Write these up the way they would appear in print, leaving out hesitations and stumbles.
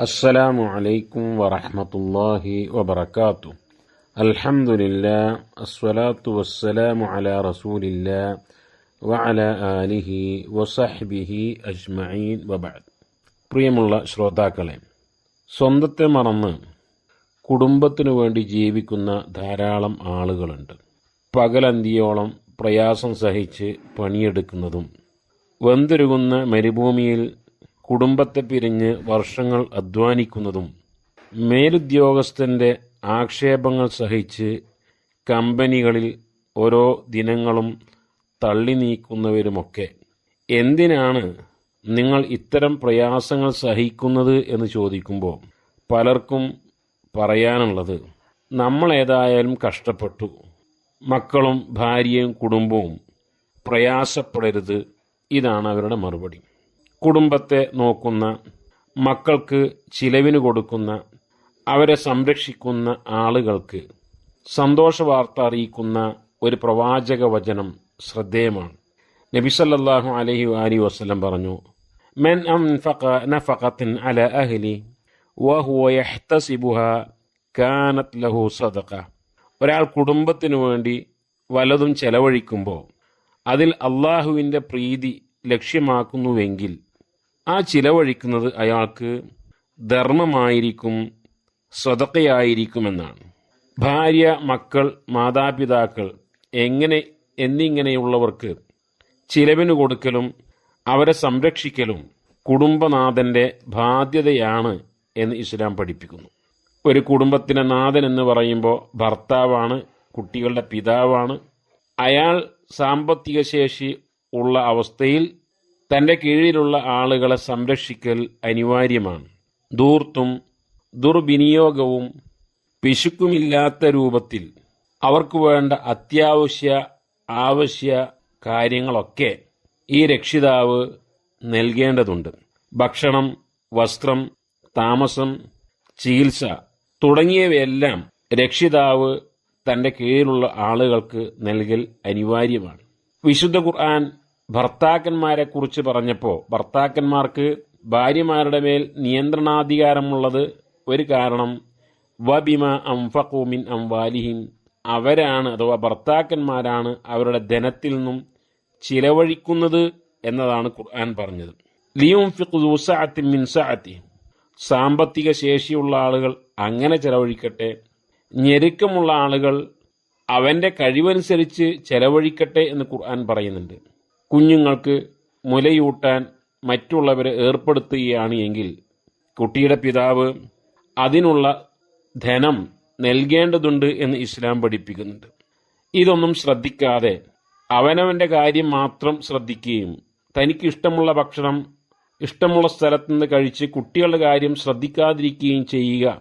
അസ്സലാമു അലൈക്കും വറഹ്മത്തുള്ളാഹി വബറകാതുഹു. അൽഹംദുലില്ലാഹ് അസ്സലാത്തു വസ്സലാമു അലാ റസൂലില്ലാഹ് വഅലാ ആലിഹി വസഹ്ബിഹി അജ്മഈൻ വബഅദ്. പ്രിയമുള്ള ശ്രോതാക്കളെ, സ്വന്തത്തെ മറന്ന് കുടുംബത്തിനു വേണ്ടി ജീവിക്കുന്ന ധാരാളം ആളുകളുണ്ട്. പകലന്തിയോളം പ്രയാസം സഹിച്ച് പണിയെടുക്കുന്നതും വെന്തുരുകുന്ന മരുഭൂമിയിൽ കുടുംബത്തെ പിരിഞ്ഞ് വർഷങ്ങൾ അധ്വാനിക്കുന്നതും മേലുദ്യോഗസ്ഥൻ്റെ ആക്ഷേപങ്ങൾ സഹിച്ച് കമ്പനികളിൽ ഓരോ ദിനങ്ങളും തള്ളി നീക്കുന്നവരുമൊക്കെ. എന്തിനാണ് നിങ്ങൾ ഇത്തരം പ്രയാസങ്ങൾ സഹിക്കുന്നത് എന്ന് ചോദിക്കുമ്പോൾ പലർക്കും പറയാനുള്ളത്, നമ്മളേതായാലും കഷ്ടപ്പെട്ടു, മക്കളും ഭാര്യയും കുടുംബവും പ്രയാസപ്പെടരുത്. ഇതാണ് അവരുടെ മറുപടി. കുടുംബത്തെ നോക്കുന്ന, മക്കൾക്ക് ചിലവിന് കൊടുക്കുന്ന, അവരെ സംരക്ഷിക്കുന്ന ആളുകൾക്ക് സന്തോഷവാർത്ത അറിയിക്കുന്ന ഒരു പ്രവാചക വചനം ശ്രദ്ധേയമാണ്. നബി സല്ലല്ലാഹു അലൈഹി വസല്ലം പറഞ്ഞു, മൻ അൻഫഖ നഫഖതൻ അലാ അഹ്ലി വഹുവ യഹ്തസിബുഹാ കാനത് ലഹു സദഖ. ഒരാൾ കുടുംബത്തിനു വേണ്ടി വലതും ചെലവഴിക്കുമ്പോൾ അതിൽ അള്ളാഹുവിൻ്റെ പ്രീതി ലക്ഷ്യമാക്കുന്നുവെങ്കിൽ ആ ചിലവഴിക്കുന്നത് അയാൾക്ക് ധർമ്മമായിരിക്കും, സ്വതക്കയായിരിക്കുമെന്നാണ്. ഭാര്യ, മക്കൾ, മാതാപിതാക്കൾ എന്നിങ്ങനെയുള്ളവർക്ക് ചിലവിന് കൊടുക്കലും അവരെ സംരക്ഷിക്കലും കുടുംബനാഥൻ്റെ ബാധ്യതയാണ് എന്ന് ഇസ്ലാം പഠിപ്പിക്കുന്നു. ഒരു കുടുംബത്തിൻ്റെ നാഥൻ എന്ന് പറയുമ്പോൾ ഭർത്താവാണ്, കുട്ടികളുടെ പിതാവാണ്. അയാൾ സാമ്പത്തിക ശേഷി ഉള്ള അവസ്ഥയിൽ തൻ്റെ കീഴിലുള്ള ആളുകളെ സംരക്ഷിക്കൽ അനിവാര്യമാണ്. ധൂർത്തും ദുർവിനിയോഗവും പിശുക്കുമില്ലാത്ത രൂപത്തിൽ അവർക്ക് വേണ്ട ആവശ്യ കാര്യങ്ങളൊക്കെ ഈ രക്ഷിതാവ് നൽകേണ്ടതുണ്ട്. ഭക്ഷണം, വസ്ത്രം, താമസം, ചികിത്സ തുടങ്ങിയവയെല്ലാം രക്ഷിതാവ് തൻ്റെ കീഴിലുള്ള ആളുകൾക്ക് നൽകൽ അനിവാര്യമാണ്. വിശുദ്ധ ഖുർആൻ ഭർത്താക്കന്മാരെ കുറിച്ച് പറഞ്ഞപ്പോൾ ഭർത്താക്കന്മാർക്ക് ഭാര്യമാരുടെ മേൽ നിയന്ത്രണാധികാരമുള്ളത് ഒരു കാരണം വബിമ അൻഫഖു മിൻ അംവാലിഹിം, അവരാണ് അഥവാ ഭർത്താക്കന്മാരാണ് അവരുടെ ധനത്തിൽ നിന്നും ചിലവഴിക്കുന്നത് എന്നതാണ് ഖുർആൻ പറഞ്ഞത്. ലിയുൻഫിഖു ദു സഅത്തിൻ മിൻ സഅതി, സാമ്പത്തിക ശേഷിയുള്ള ആളുകൾ അങ്ങനെ ചെലവഴിക്കട്ടെ, ഞെരുക്കമുള്ള ആളുകൾ അവൻ്റെ കഴിവനുസരിച്ച് ചെലവഴിക്കട്ടെ എന്ന് ഖുർആൻ പറയുന്നുണ്ട്. കുഞ്ഞുങ്ങൾക്ക് മുലയൂട്ടാൻ മറ്റുള്ളവരെ ഏർപ്പെടുത്തുകയാണ് എങ്കിൽ കുട്ടിയുടെ പിതാവ് അതിനുള്ള ധനം നൽകേണ്ടതുണ്ട് എന്ന് ഇസ്ലാം പഠിപ്പിക്കുന്നുണ്ട്. ഇതൊന്നും ശ്രദ്ധിക്കാതെ അവനവൻ്റെ കാര്യം മാത്രം ശ്രദ്ധിക്കുകയും തനിക്ക് ഇഷ്ടമുള്ള ഭക്ഷണം ഇഷ്ടമുള്ള സ്ഥലത്തുനിന്ന് കഴിച്ച് കുട്ടികളുടെ കാര്യം ശ്രദ്ധിക്കാതിരിക്കുകയും ചെയ്യുക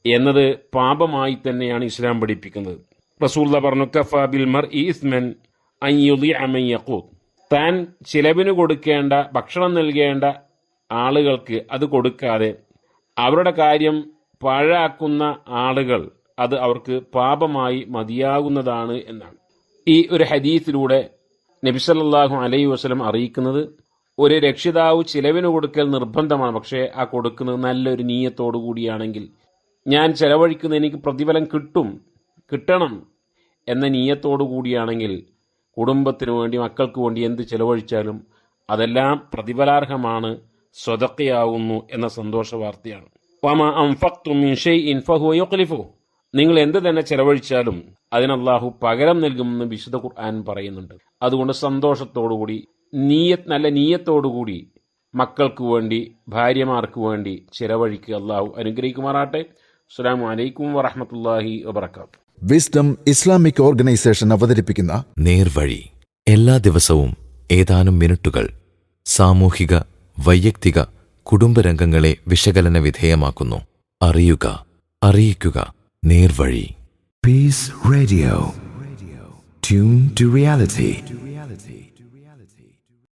എന്നത് പാപമായി തന്നെയാണ് ഇസ്ലാം പഠിപ്പിക്കുന്നത്. റസൂലുള്ളാഹി പറഞ്ഞു, കഫാ ബിൽ മർഇ ഇസ്മൻ അൻ യുദിഅ മൻ യഖൂത്. താൻ ചിലവിന് കൊടുക്കേണ്ട, ഭക്ഷണം നൽകേണ്ട ആളുകൾക്ക് അത് കൊടുക്കാതെ അവരുടെ കാര്യം പാഴാക്കുന്ന ആളുകൾ അത് അവർക്ക് പാപമായി മതിയാകുന്നതാണ് എന്നാണ്. ഈ ഒരു ഹദീസിലൂടെ നബി സല്ലല്ലാഹു അലൈഹി വസല്ലം അറിയിക്കുന്നത്, ഒരു രക്ഷിതാവ് ചിലവിന് കൊടുക്കൽ നിർബന്ധമാണ്. പക്ഷേ ആ കൊടുക്കുന്നത് നല്ലൊരു നീയത്തോടു കൂടിയാണെങ്കിൽ, ഞാൻ ചെലവഴിക്കുന്ന എനിക്ക് പ്രതിഫലം കിട്ടണം എന്ന നീയത്തോടു കൂടിയാണെങ്കിൽ കുടുംബത്തിന് വേണ്ടി, മക്കൾക്ക് വേണ്ടി എന്ത് ചെലവഴിച്ചാലും അതെല്ലാം പ്രതിഫലാർഹമാണ്, സ്വതക്കയാവുന്നു എന്ന സന്തോഷ വാർത്തയാണ്. വമാ അൻഫഖ്തും മിൻ ഷൈഇൻ ഫഹുവ യുഖ്ലിഫുഹു, നിങ്ങൾ എന്ത് തന്നെ ചെലവഴിച്ചാലും അതിന് അല്ലാഹു പകരം നൽകുമെന്ന് വിശുദ്ധ ഖുർആൻ പറയുന്നുണ്ട്. അതുകൊണ്ട് സന്തോഷത്തോടുകൂടി, നല്ല നീയത്തോടുകൂടി മക്കൾക്ക് വേണ്ടി, ഭാര്യമാർക്ക് വേണ്ടി ചെലവഴിക്കുക. അല്ലാഹു അനുഗ്രഹിക്കുമാറാട്ടെ. അസ്സലാമു അലൈക്കും വറഹ്മത്തുള്ളാഹി വബറകാതുഹു. വിസ്ഡം ഇസ്ലാമിക് ഓർഗനൈസേഷൻ അവതരിപ്പിക്കുന്ന നേർവഴി എല്ലാ ദിവസവും ഏതാനും മിനിറ്റുകൾ സാമൂഹിക, വൈയക്തിക, കുടുംബരംഗങ്ങളെ വിശകലന വിധേയമാക്കുന്നു. അറിയുക, അറിയിക്കുക. നേർവഴി. Peace Radio. Tune to reality.